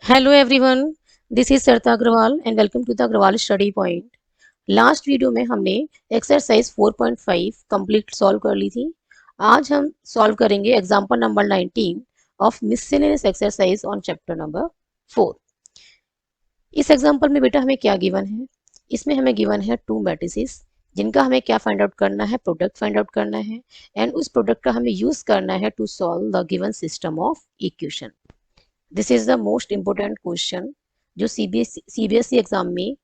Hello everyone, this is Sarita Agrawal and welcome to the Agrawal Study Point. Last video में हमने exercise 4.5 complete solve कर ली थी। आज हम सॉल्व करेंगे example number 19 of miscellaneous exercise on chapter number 4। इस example में बेटा हमें क्या गिवन है? इसमें हमें गिवन है टू मैट्रिसेस जिनका हमें क्या फाइंड आउट करना है, प्रोडक्ट फाइंड आउट करना है एंड उस प्रोडक्ट का हमें यूज करना है to solve the given system of equation. This is the most important question जो सीबीएसई एग्जाम में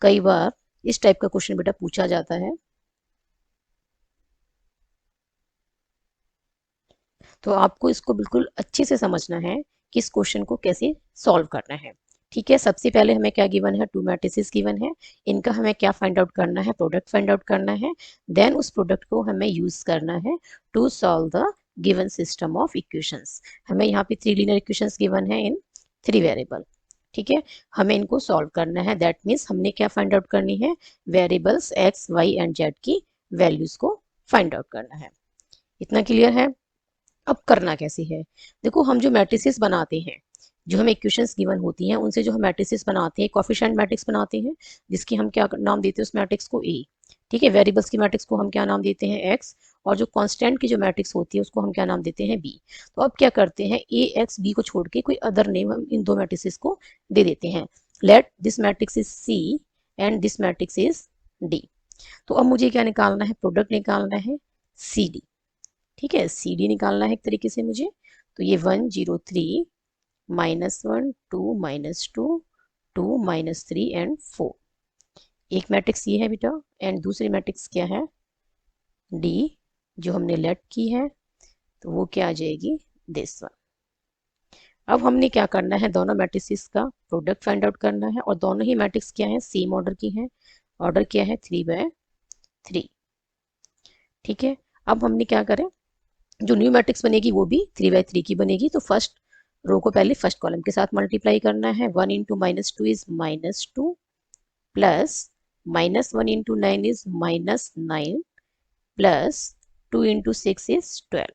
कई बार इस टाइप का क्वेश्चन बेटा पूछा जाता है। तो आपको इसको बिल्कुल अच्छे से समझना है कि इस क्वेश्चन को कैसे सॉल्व करना है। ठीक है, सबसे पहले हमें क्या गिवन है? टू मैट्रिसेस गिवन है। इनका हमें क्या फाइंड आउट करना है? प्रोडक्ट फाइंड आउट करना है। देन उस प्रोडक्ट को हमें यूज करना है to solve the given system of equations. हमें यहाँ पे थ्री लीनियर इक्वेशंस गिवन है इन थ्री वेरिएबल। ठीक है, हमें इनको सॉल्व करना है। दैट मीन्स हमने क्या फाइंड आउट करनी है? Variables x y and z की वैल्यूज को फाइंड आउट करना है। इतना क्लियर है? अब करना कैसे है? देखो, हम जो मैट्रिसेस बनाते हैं, जो हमें इक्वेशंस गिवन होती हैं, उनसे जो हम मैट्रिसेस बनाते हैं, कोफिशिएंट मैट्रिक्स बनाते हैं, जिसकी हम क्या नाम देते हैं? उस मैट्रिक्स को ए। ठीक है, वेरिएबल्स की मैट्रिक्स को हम क्या नाम देते हैं? एक्स। और जो कांस्टेंट की जो मैट्रिक्स होती है उसको हम क्या नाम देते हैं? बी। तो अब क्या करते हैं? ए एक्स बी को छोड़ के कोई अदर नेम हम इन दो मैट्रिसेस को दे देते हैं। Let this matrix is c and this matrix is d. तो अब मुझे क्या निकालना है? प्रोडक्ट निकालना है सी डी। ठीक है, सी डी निकालना है एक तरीके से मुझे। तो ये 103 -1 2 -2 2 -3 एंड 4। एक मैट्रिक्स ये है बेटा एंड दूसरी मैट्रिक्स क्या है? डी, जो हमने लेट की है। तो वो क्या आ जाएगी? This one. अब हमने क्या करना है? दोनों मैट्रिक्स का प्रोडक्ट फाइंड आउट करना है और दोनों ही मैट्रिक्स क्या है? सेम ऑर्डर की है। ऑर्डर क्या है? 3/3। ठीक है, अब हमने क्या करें? जो न्यू मैट्रिक्स बनेगी वो भी 3/3 की बनेगी। तो फर्स्ट रो को पहले फर्स्ट कॉलम के साथ मल्टीप्लाई करना है। 1 into -2 is -2 plus -1 into 9 is -9 plus 2 into 6 is 12।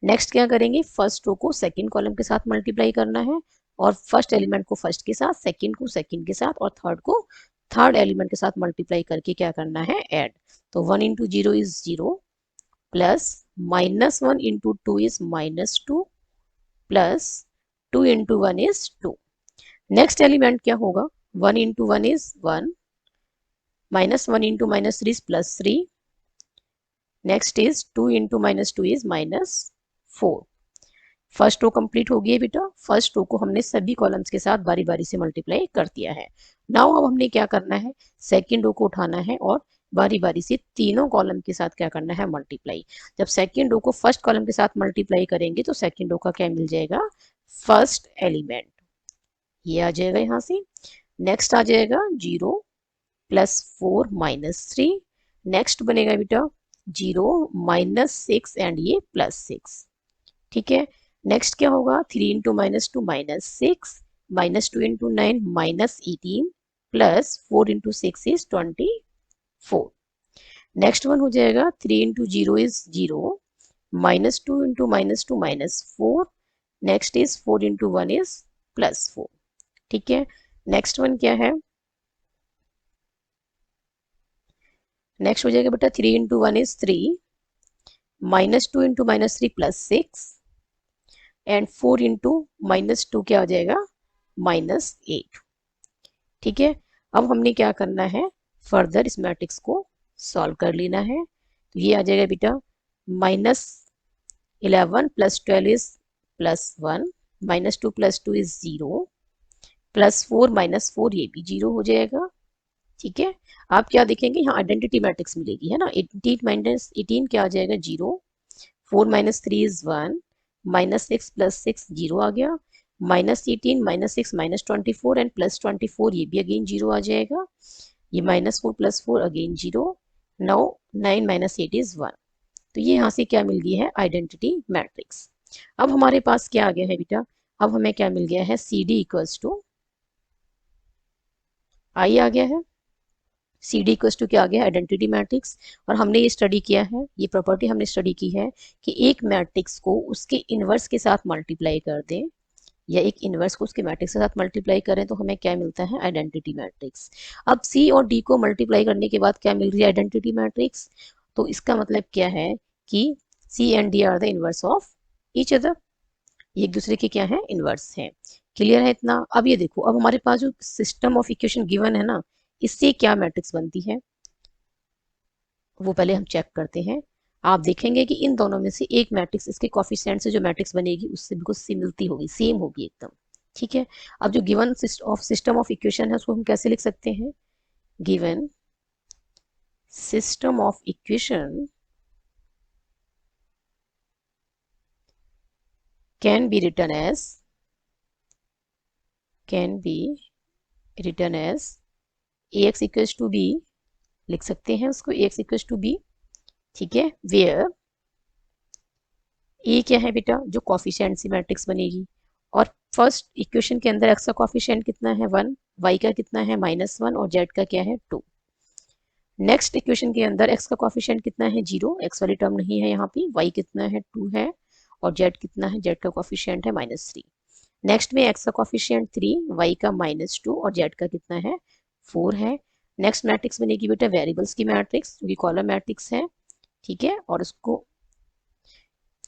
Next क्या करेंगे? फर्स्ट रो को सेकंड कॉलम के साथ मल्टीप्लाई करना है और फर्स्ट एलिमेंट को फर्स्ट के साथ, सेकंड को सेकंड के साथ और थर्ड को थर्ड एलिमेंट के साथ मल्टीप्लाई करके क्या करना है? ऐड। तो 1 into 0 is 0 plus -1 into 2 is -2 plus 2 into 1 is 2। Next element क्या होगा? 1 into 1 is 1, -1 into -3 is +3। Next is 2 into -2 is -4। First row complete हो गई है बेटा। फर्स्ट रो को हमने सभी कॉलम्स के साथ बारी बारी से मल्टीप्लाई कर दिया है। नाउ अब हमने क्या करना है? सेकंड रो को उठाना है और बारी बारी से तीनों कॉलम के साथ क्या करना है? मल्टीप्लाई। जब सेकंड रो को फर्स्ट कॉलम के साथ मल्टीप्लाई करेंगे तो सेकंड रो का क्या मिल जाएगा? First element. ये आ जाएगा यहाँ से। नेक्स्ट आ जाएगा 0 +4 -3। नेक्स्ट बनेगा बेटा 0 -6 एंड ये +6। ठीक है, नेक्स्ट क्या होगा? 3 into -2 -6 -2 into 9 -18 plus 4 into 6 is 24। Next one हो जाएगा 3 into 0 is 0 -2 into -2 -4। Next is 4 into 1 is +4। ठीक है, नेक्स्ट वन क्या है? नेक्स्ट हो जाएगा बेटा 3 into 1 is 3 -2 into -3 +6 and 4 into -2 क्या हो जाएगा? -8। ठीक है, अब हमने क्या करना है? फर्दर इस मैट्रिक्स को सॉल्व कर लेना है। तो ये आ जाएगा बेटा -11 + 12 इज +1 -2 + 2 इज 0 +4 -4 ये भी 0 हो जाएगा। ठीक है, आप क्या देखेंगे? यहाँ आइडेंटिटी मैट्रिक्स मिलेगी, है ना। 18 - 18 क्या आ जाएगा? 0 4 - 3 इज 1 -6 + 6 0 आ गया। -18 -6 -24 एंड +24 ये भी अगेन 0 आ जाएगा। ये -4 + 4 अगेन 0। Now 9 - 8 is 1। तो ये यहाँ से क्या मिल गई है? Identity matrix. अब हमारे पास क्या आ गया है बेटा? अब हमें क्या मिल गया है? सी डी इक्वल्स टू आई आ गया है। सी डी इक्वल्स टू क्या आ गया? Identity matrix. और हमने ये स्टडी किया है, ये प्रॉपर्टी हमने स्टडी की है कि एक मैट्रिक्स को उसके इनवर्स के साथ मल्टीप्लाई कर दें या एक इनवर्स को उसके मैट्रिक्स के साथ मल्टीप्लाई करें तो हमें क्या मिलता है, आइडेंटिटी मैट्रिक्स। अब सी और डी को मल्टीप्लाई करने के बाद क्या मिल रही है, आइडेंटिटी मैट्रिक्स। तो इसका मतलब क्या है कि C and D are the inverse of each other, एक दूसरे के क्या है, इनवर्स है। क्लियर है इतना। अब ये देखो, अब हमारे पास जो सिस्टम ऑफ इक्वेशन गिवन है ना, इससे क्या मैट्रिक्स बनती है वो पहले हम चेक करते हैं। आप देखेंगे कि इन दोनों में से एक मैट्रिक्स इसके कोफिशिएंट से जो मैट्रिक्स बनेगी उससे बिल्कुल सिमिलती होगी, सेम होगी एकदम। ठीक है। अब जो गिवन सिस्टम ऑफ इक्वेशन है उसको हम कैसे लिख सकते हैं, given system of equation can be written as ax equals to b, लिख सकते हैं उसको ax equals to b। ठीक है। वेयर ए क्या है बेटा, जो कॉफिशिएंट सी मैट्रिक्स बनेगी, और फर्स्ट इक्वेशन के अंदर एक्स का कॉफिशिएंट कितना है 1, वाई का कितना है -1 और जेड का क्या है 2। नेक्स्ट इक्वेशन के अंदर एक्स का कॉफिशिएंट कितना है 0, एक्स वाली टर्म नहीं है यहाँ पे, वाई कितना है 2 है और जेड कितना है, जेड का कॉफिशिएंट है -3। नेक्स्ट में एक्स का कॉफिशिएंट 3, वाई का -2 और जेड का कितना है 4 है। नेक्स्ट मैट्रिक्स बनेगी बेटा वेरिएबल्स की मैट्रिक्स, जो कि कॉलम मैट्रिक्स है। ठीक है। और उसको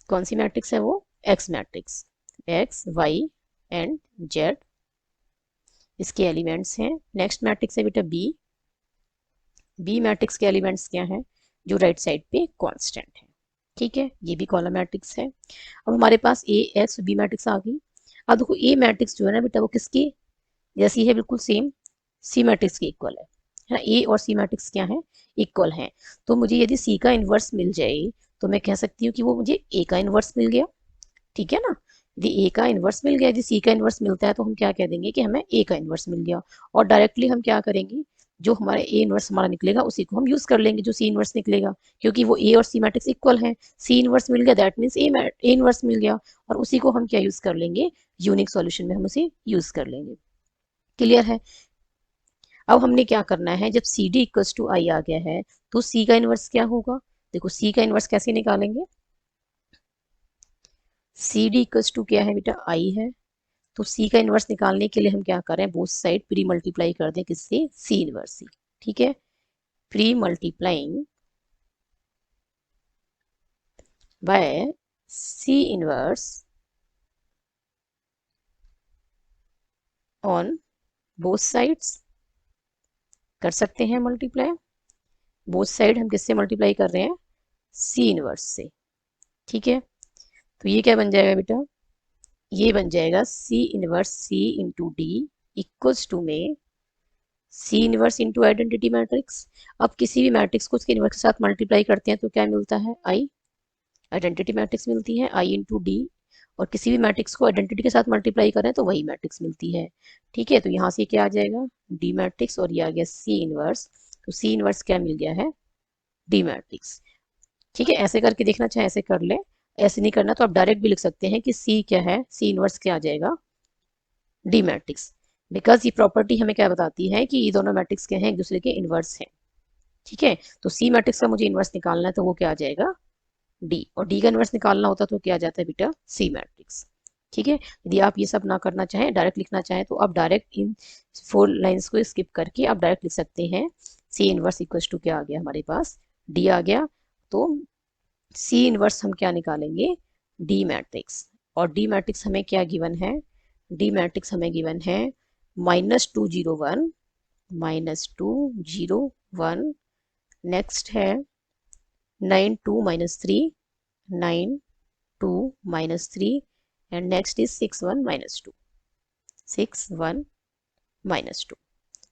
कौन सी मैट्रिक्स है वो, x matrix, x y and z इसके एलिमेंट्स हैं। नेक्स्ट मैट्रिक्स है बेटा बी मैट्रिक्स के एलिमेंट्स क्या है, जो राइट साइड पे कांस्टेंट है। ठीक है। ये भी कॉलम मैट्रिक्स है। अब हमारे पास ए एक्स बी मैट्रिक्स आ गई। अब देखो ए मैट्रिक्स जो है ना बेटा वो किसकी जैसी है, बिल्कुल सेम सी मैट्रिक्स के इक्वल है ना। ए और सी मैट्रिक्स क्या है, इक्वल है। तो मुझे यदि सी का इन्वर्स मिल जाए तो मैं कह सकती हूँ कि वो मुझे ए का इन्वर्स मिल गया। ठीक है ना। यदि ए का इन्वर्स मिल गया, यदि सी का इन्वर्स मिलता है तो हम क्या कह देंगे कि हमें ए का इन्वर्स मिल गया। और डायरेक्टली हम क्या करेंगे, जो हमारा ए इन्वर्स हमारा निकलेगा उसी को हम यूज कर लेंगे, जो सी इन्वर्स निकलेगा, क्योंकि वो ए और सी मैट्रिक्स इक्वल है। सी इन्वर्स मिल गया दैट मीन्स ए इन्वर्स मिल गया, और उसी को हम क्या यूज कर लेंगे, यूनिक सॉल्यूशन में हम उसे यूज कर लेंगे। क्लियर है। अब हमने क्या करना है, जब सी डी इक्वल्स टू आई आ गया है तो सी का इन्वर्स क्या होगा, देखो सी का इन्वर्स कैसे निकालेंगे, सी डी इक्वल्स टू क्या है बेटा आई है। तो सी का इन्वर्स निकालने के लिए हम क्या करें, बोथ साइड प्री मल्टीप्लाई कर दें किससे, सी इन्वर्स से। ठीक है। Pre multiplying by c inverse on both sides, कर सकते हैं मल्टीप्लाई। बोथ साइड हम किससे मल्टीप्लाई कर रहे हैं, सी इनवर्स से। ठीक है। तो ये क्या बन जाएगा बेटा, ये बन जाएगा C inverse C into D equals to में C inverse into identity matrix. अब किसी भी मैट्रिक्स को उसके इनवर्स के साथ मल्टीप्लाई करते हैं तो क्या मिलता है, आई, आइडेंटिटी मैट्रिक्स मिलती है आई इंटू डी। और किसी भी मैट्रिक्स को आइडेंटिटी के साथ मल्टीप्लाई करें तो वही मैट्रिक्स मिलती है। ठीक है। तो यहाँ से क्या आ जाएगा, डी मैट्रिक्स, और ये आ गया सी इनवर्स। तो सी इनवर्स क्या मिल गया है, डी मैट्रिक्स। ठीक है। ऐसे करके देखना चाहे ऐसे कर ले, ऐसे नहीं करना तो आप डायरेक्ट भी लिख सकते हैं कि सी क्या है, सी इनवर्स क्या आ जाएगा, डी मैट्रिक्स। बिकॉज ये प्रॉपर्टी हमें क्या बताती है कि ये दोनों मैट्रिक्स क्या हैं, एक दूसरे के इनवर्स हैं। ठीक है। तो सी मैट्रिक्स का मुझे इनवर्स निकालना है तो वो क्या आ जाएगा, डी, और डी का इनवर्स निकालना होता तो क्या आ जाता है बेटा, सी मैट्रिक्स। ठीक है। यदि आप ये सब ना करना चाहें, डायरेक्ट लिखना चाहें, तो आप डायरेक्ट इन 4 लाइंस को स्किप करके आप डायरेक्ट लिख सकते हैं सी इनवर्स इक्वल्स टू क्या आ गया हमारे पास, डी आ गया। तो सी इनवर्स हम क्या निकालेंगे, डी मैट्रिक्स। और डी मैट्रिक्स हमें क्या गिवन है, डी मैट्रिक्स हमें गिवन है -2 0 1, -2 0 1। नेक्स्ट है 9 2 -3, 9 2 -3, एंड नेक्स्ट इज 6 1 -2, 6 1 -2।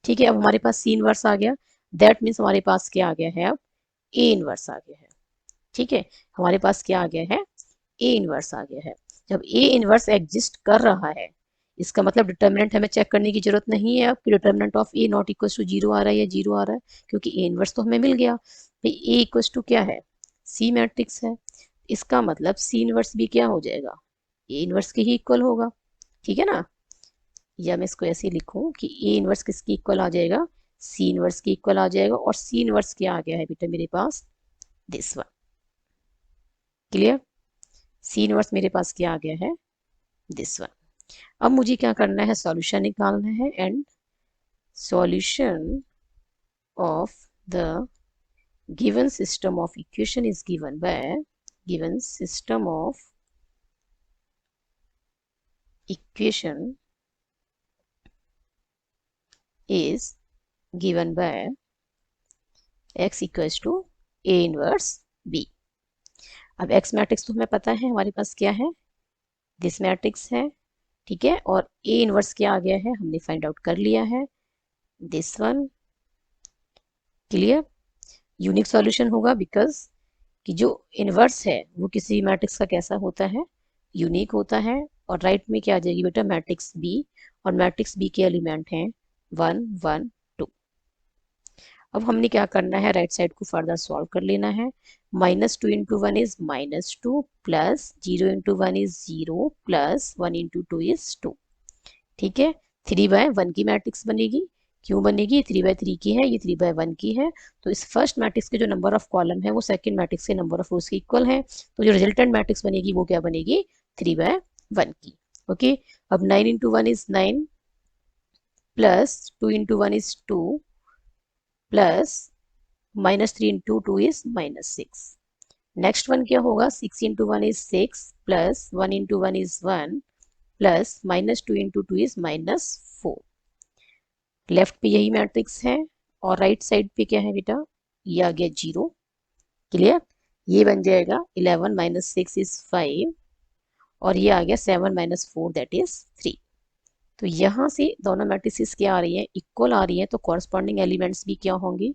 ठीक है। अब हमारे पास सी इनवर्स आ गया, दैट मीन्स हमारे पास क्या आ गया है, अब ए इनवर्स आ गया है। ठीक है। हमारे पास क्या आ गया है, ए इनवर्स आ गया है। जब ए इनवर्स एग्जिस्ट कर रहा है, इसका मतलब डिटर्मिनेंट हमें चेक करने की जरूरत नहीं है अब कि determinant of a not equal to 0 आ रहा है या 0 आ रहा है, क्योंकि ए इनवर्स तो हमें मिल गया भाई। ए इक्वल टू क्या है, सी मैट्रिक्स है। इसका मतलब सी इनवर्स भी क्या हो जाएगा, ए इनवर्स के ही इक्वल होगा। ठीक है ना। या मैं इसको ऐसे लिखूं कि ए इनवर्स किसकी इक्वल आ जाएगा, सी इनवर्स की इक्वल आ जाएगा। और सी इनवर्स क्या आ गया है बेटा मेरे पास, this one. Clear. C inverse मेरे पास क्या आ गया है, दिस वन। अब मुझे क्या करना है, सॉल्यूशन निकालना है, and solution of the given system of equation is given by given system of equation is given by x equals to a inverse b। अब x मैट्रिक्स तो हमें पता है हमारे पास क्या है, दिस मैट्रिक्स है, ठीक है, और a इनवर्स क्या आ गया है हमने फाइंड आउट कर लिया है, this one. Clear? Unique solution होगा बिकॉज कि जो इनवर्स है वो किसी मैट्रिक्स का कैसा होता है, यूनिक होता है। और राइट में क्या आ जाएगी बेटा, मैट्रिक्स बी, और मैट्रिक्स बी के एलिमेंट हैं 1 1 2। अब हमने क्या करना है, राइट साइड को फर्दर सॉल्व कर लेना है। -2 into 1 is -2, plus 0 into 1 is 0, plus 1 into 2 is 2। ठीक है, 3/1 की मैट्रिक्स बनेगी। क्यों बनेगी, 3/3 की है, ये 3/1 की है। तो इस फर्स्ट मैट्रिक्स के जो नंबर ऑफ कॉलम है वो सेकंड मैट्रिक्स के नंबर ऑफ रोज के इक्वल है। तो जो रिजल्टेंट मैट्रिक्स बनेगी वो क्या बनेगी, 3/1 की। ओके, अब 9 into 1 is 9, plus 2 into 1 is 2, plus -3 into 2 is -6। Next one क्या होगा, 6 into 1 is 6, plus 1 into 1 is 1, plus -2 into 2 is -4। Left पे यही मैट्रिक्स है, और राइट साइड पे क्या है बेटा, ये आ गया 0। क्लियर? ये बन जाएगा 11 - 6 इज 5, और ये आ गया 7 - 4 दैट इज 3। तो यहाँ से दोनों मैट्रिक्स क्या आ रही है, इक्वल आ रही है। तो कॉरस्पॉन्डिंग एलिमेंट्स भी क्या होंगे,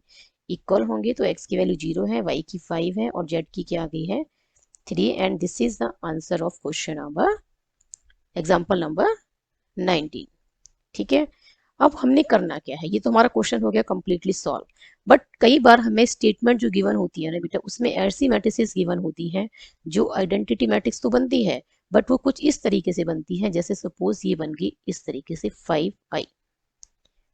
इक्वल होंगे। तो x की वैल्यू 0 है, y की 5 है, और z की क्या आ गई है, 3। And this is the answer of question number, example number 19। ठीक है, अब हमने करना क्या है, ये तो हमारा क्वेश्चन हो गया कंप्लीटली सॉल्व। बट कई बार हमें स्टेटमेंट जो गिवन होती है ना बेटा, उसमें ऐसी मैट्रिसेस गिवन होती हैं जो आइडेंटिटी मैट्रिक्स तो बनती है, बट वो कुछ इस तरीके से बनती है। जैसे सपोज ये बन गई इस तरीके से 5i।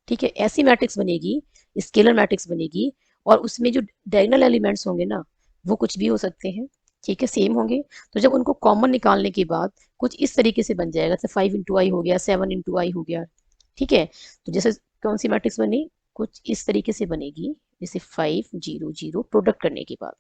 ठीक है, ऐसी मैट्रिक्स बनेगी, स्केलर मैट्रिक्स बनेगी, और उसमें जो डायगोनल एलिमेंट्स होंगे ना वो कुछ भी हो सकते हैं। ठीक है, सेम होंगे। तो जब उनको कॉमन निकालने के बाद कुछ इस तरीके से बन जाएगा, जैसे 5 इंटू आई हो गया, 7 इंटू आई हो गया। ठीक है, तो जैसे कौन सी मैट्रिक्स बनी, कुछ इस तरीके से बनेगी, जैसे 5 0 0 प्रोडक्ट करने के बाद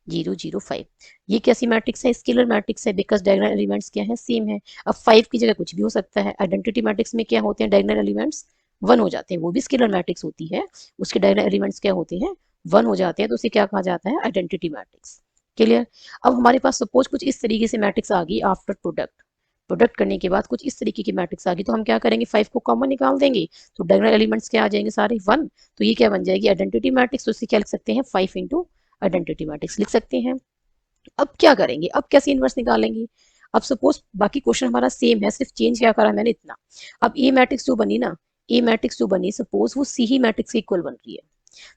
0 0 5। ये कैसी मैट्रिक्स है, स्केलर मैट्रिक्स है, बिकॉज डायगोनल एलिमेंट्स क्या है, सेम है। अब 5 की जगह कुछ भी हो सकता है। आइडेंटिटी मैट्रिक्स में क्या होते हैं, डायगोनल एलिमेंट्स 1 हो जाते हैं, वो भी स्केलर मैट्रिक्स होती है, उसके डायगोनल एलिमेंट्स क्या होते हैं, 1 हो जाते हैं, तो उसे क्या कहा जाता है, आइडेंटिटी मैट्रिक्स। क्लियर? अब हमारे पास सपोज कुछ इस तरीके से मैट्रिक्स आ गई आफ्टर प्रोडक्ट, प्रोडक्ट करने के बाद कुछ इस तरीके की मैट्रिक्स आ गई, तो हम क्या करेंगे, 5 को कॉमन निकाल देंगे, तो डायगोनल एलिमेंट्स क्या आ जाएंगे, सारे 1। तो ये क्या बन जाएगी, आइडेंटिटी मैट्रिक्स। तो इसे क्या लिख सकते हैं, 5 इंटू आइडेंटिटी मैट्रिक्स लिख सकते हैं। अब क्या करेंगे, अब कैसे इनवर्स निकालेंगे। अब सपोज बाकी क्वेश्चन हमारा सेम है, सिर्फ चेंज क्या करा मैंने इतना। अब ए मैट्रिक्स जो बनी ना, ए मैट्रिक्स जो बनी, सपोज वो सी ही मैट्रिक्स के इक्वल बन रही है।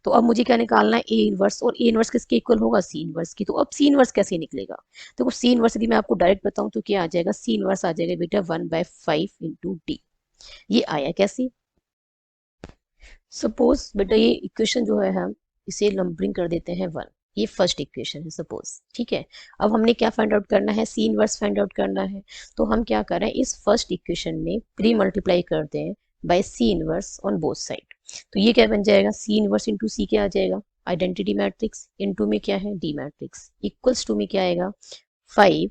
तो अब मुझे क्या निकालना है, ए इनवर्स, और ए इनवर्स किसके इक्वल होगा, सी इनवर्स की। तो अब सी इनवर्स कैसे निकलेगा, तो सी इनवर्स यदि मैं आपको डायरेक्ट बताऊं तो क्या आ जाएगा, सी इनवर्स आ जाएगा बेटा 1/5 इंटू डी। ये आया कैसे, सपोज बेटा ये इक्वेशन जो है हम इसे नंबरिंग कर देते हैं 1। ये फर्स्ट इक्वेशन है सपोज। ठीक है, अब हमने क्या फाइंड आउट करना है, सी इनवर्स फाइंड आउट करना है। तो हम क्या करें, इस फर्स्ट इक्वेशन में प्री मल्टीप्लाई करते हैं by c inverse on both side. तो ये क्या बन जाएगा, सी इनवर्स इंटू सी क्या आ जाएगा, आइडेंटिटी मैट्रिक्स, इंटू में क्या है, डी मैट्रिक्स, इक्वल्स टू में क्या आएगा, 5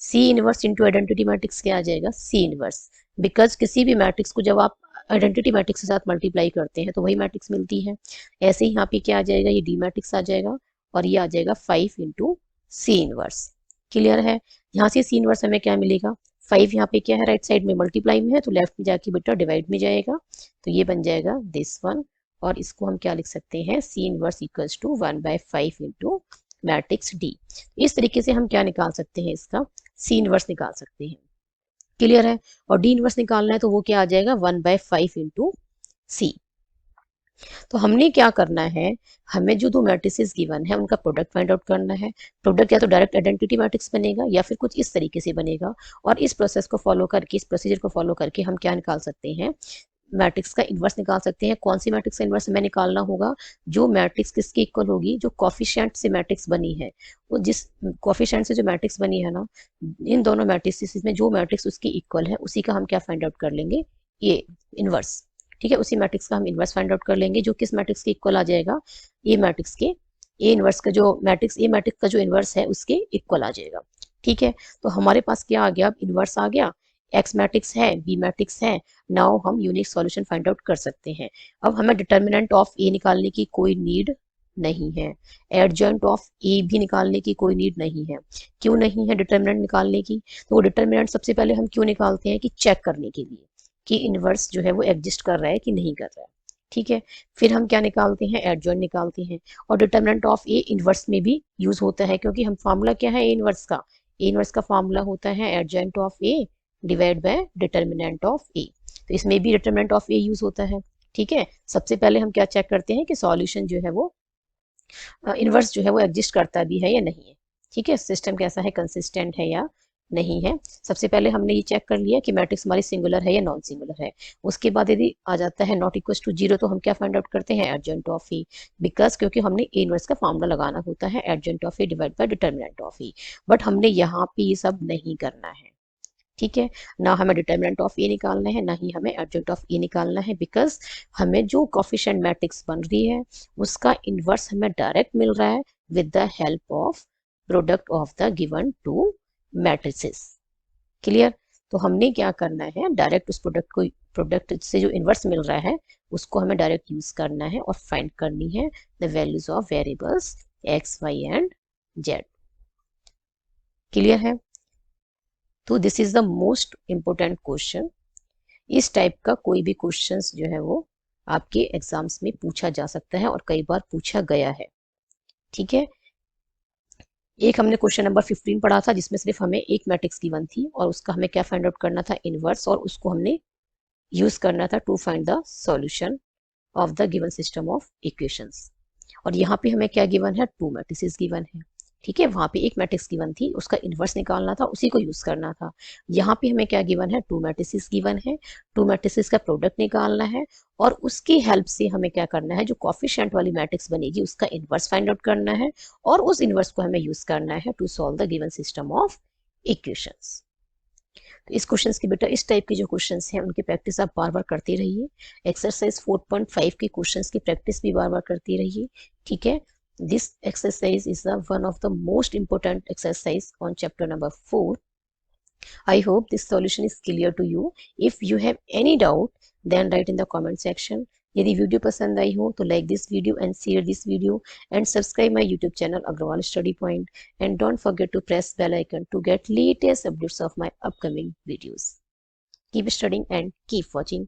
c inverse into identity matrix क्या आ जाएगा, सी इनवर्स। बिकॉज किसी भी मैट्रिक्स को जब आप आइडेंटिटी मैट्रिक्स के साथ मल्टीप्लाई करते हैं तो वही मैट्रिक्स मिलती है। ऐसे ही यहाँ पे क्या आ जाएगा, ये डी मैट्रिक्स आ जाएगा, और ये आ जाएगा 5 इंटू सी इनवर्स। क्लियर है? यहाँ से सी इनवर्स हमें क्या मिलेगा, 5 यहाँ पे क्या है, राइट साइड में मल्टीप्लाई में है, तो लेफ्ट में जाके बेटा डिवाइड में जाएगा। तो ये बन जाएगा दिस वन, और इसको हम क्या लिख सकते हैं, c inverse equals to 1/5 into matrix d. इस तरीके से हम क्या निकाल सकते हैं, इसका सी इनवर्स निकाल सकते हैं। क्लियर है? और डी इनवर्स निकालना है तो वो क्या आ जाएगा, 1/5 इंटू सी। तो हमने क्या करना है, हमें जो दो मैट्रिसेस गिवन है उनका प्रोडक्ट फाइंड आउट करना है। प्रोडक्ट या तो डायरेक्ट आइडेंटिटी मैट्रिक्स बनेगा या फिर कुछ इस तरीके से बनेगा। और इस प्रोसेस को फॉलो करके, इस प्रोसीजर को फॉलो करके हम क्या निकाल सकते हैं, मैट्रिक्स का इन्वर्स निकाल सकते हैं। कौन सी मैट्रिक्स का इन्वर्स हमें निकालना होगा? जो मैट्रिक्स किसके इक्वल होगी? जो कोफिशिएंट से मैट्रिक्स बनी है, वो जिस कोफिशिएंट से जो मैट्रिक्स बनी है ना, इन दोनों मैट्रिक्स में जो मैट्रिक्स उसकी इक्वल है उसी का हम क्या फाइंड आउट कर लेंगे? ये इन्वर्स। ठीक है, उसी मैट्रिक्स का हम इन्वर्स फाइंड आउट कर लेंगे। जो किस मैट्रिक्स के इक्वल आ जाएगा? ए मैट्रिक्स के, ए इन्वर्स का जो मैट्रिक्स, ए मैट्रिक्स का जो इन्वर्स है उसके इक्वल आ जाएगा। ठीक है, तो हमारे पास क्या आ गया? अब इन्वर्स आ गया, एक्स मैट्रिक्स है, बी मैट्रिक्स है। नाउ हम यूनिक सॉल्यूशन फाइंड आउट कर सकते हैं। अब हमें डिटर्मिनेंट ऑफ ए निकालने की कोई नीड नहीं है, एडजॉइंट ऑफ ए भी निकालने की कोई नीड नहीं है। क्यों नहीं है डिटर्मिनेंट निकालने की? तो वो डिटर्मिनेंट सबसे पहले हम क्यों निकालते हैं? कि चेक करने के लिए कि इनवर्स जो है वो एग्जिस्ट कर रहा है कि नहीं कर रहा है। ठीक है, फिर हम क्या निकालते हैं? एडजॉइंट निकालते हैं। और डिटर्मिनेंट ऑफ ए इनवर्स में भी यूज होता है, क्योंकि हम फार्मूला क्या है ए इनवर्स का? ए इनवर्स का फार्मूला होता है adjoint of A divide by determinant of A. तो इसमें भी डिटर्मिनेंट ऑफ ए यूज होता है। ठीक है, सबसे पहले हम क्या चेक करते हैं कि सॉल्यूशन जो है वो इनवर्स जो है वो एग्जिस्ट करता भी है या नहीं है। ठीक है, सिस्टम कैसा है, कंसिस्टेंट है या नहीं है। सबसे पहले हमने ये चेक कर लिया कि मैट्रिक्स हमारी सिंगुलर है या नॉन सिंगुलर है। उसके बाद यदि आ जाता है नॉट इक्वल टू जीरो, तो हम क्या फाइंड आउट करते हैं? Adjoint of E. बिकॉज क्योंकि हमने ए इनवर्स का फार्मूला लगाना होता है adjoint of E divide by determinant of E. But हमने यहाँ पे ये सब नहीं करना है। ठीक है, ना हमें डिटर्मिनेंट ऑफ ए निकालना है, ना ही हमें एडजॉइंट ऑफ ए निकालना है। बिकॉज हमें जो कोफिशिएंट मैट्रिक्स बन रही है उसका इनवर्स हमें डायरेक्ट मिल रहा है with the help of product of the given to matrices. Clear? तो हमने क्या करना है? डायरेक्ट उस प्रोडक्ट से जो इनवर्स मिल रहा है उसको हमें डायरेक्ट यूज करना है और फाइंड करनी है the values of variables x, y and z. Clear है? तो this is the most important question. इस टाइप का कोई भी क्वेश्चंस जो है वो आपके एग्जाम्स में पूछा जा सकता है और कई बार पूछा गया है। ठीक है, एक हमने क्वेश्चन नंबर 15 पढ़ा था जिसमें सिर्फ हमें एक मैट्रिक्स गिवन थी और उसका हमें क्या फाइंड आउट करना था? इनवर्स, और उसको हमने यूज करना था to find the solution of the given system of equations. और यहाँ पे हमें क्या गिवन है? टू मैट्रिसेस गिवन है। ठीक है, वहां पे एक मैट्रिक्स गिवन थी, उसका इन्वर्स निकालना था, उसी को यूज करना था। यहाँ पे हमें क्या गिवन है? टू मैट्रिसेस गिवन है, टू मैट्रिसेस का प्रोडक्ट निकालना है और उसकी हेल्प से हमें क्या करना है? जो कोफिशिएंट वाली मैट्रिक्स बनेगी उसका इन्वर्स फाइंड आउट करना है और उस इन्वर्स को हमें यूज करना है to solve the given system of equations. तो इस क्वेश्चंस की बेटा, इस टाइप के जो क्वेश्चंस हैं उनकी प्रैक्टिस आप बार बार करते रहिए। एक्सरसाइज 4.5 के क्वेश्चंस की प्रैक्टिस भी बार बार करती रहिए। ठीक है, this exercise is one of the most important exercise on chapter number 4. I hope this solution is clear to you. If you have any doubt, then write in the comment section. यदि video पसंद आई हो तो like this video and share this video and subscribe my YouTube channel Agarwal study point and don't forget to press bell icon to get latest updates of my upcoming videos. Keep studying and keep watching.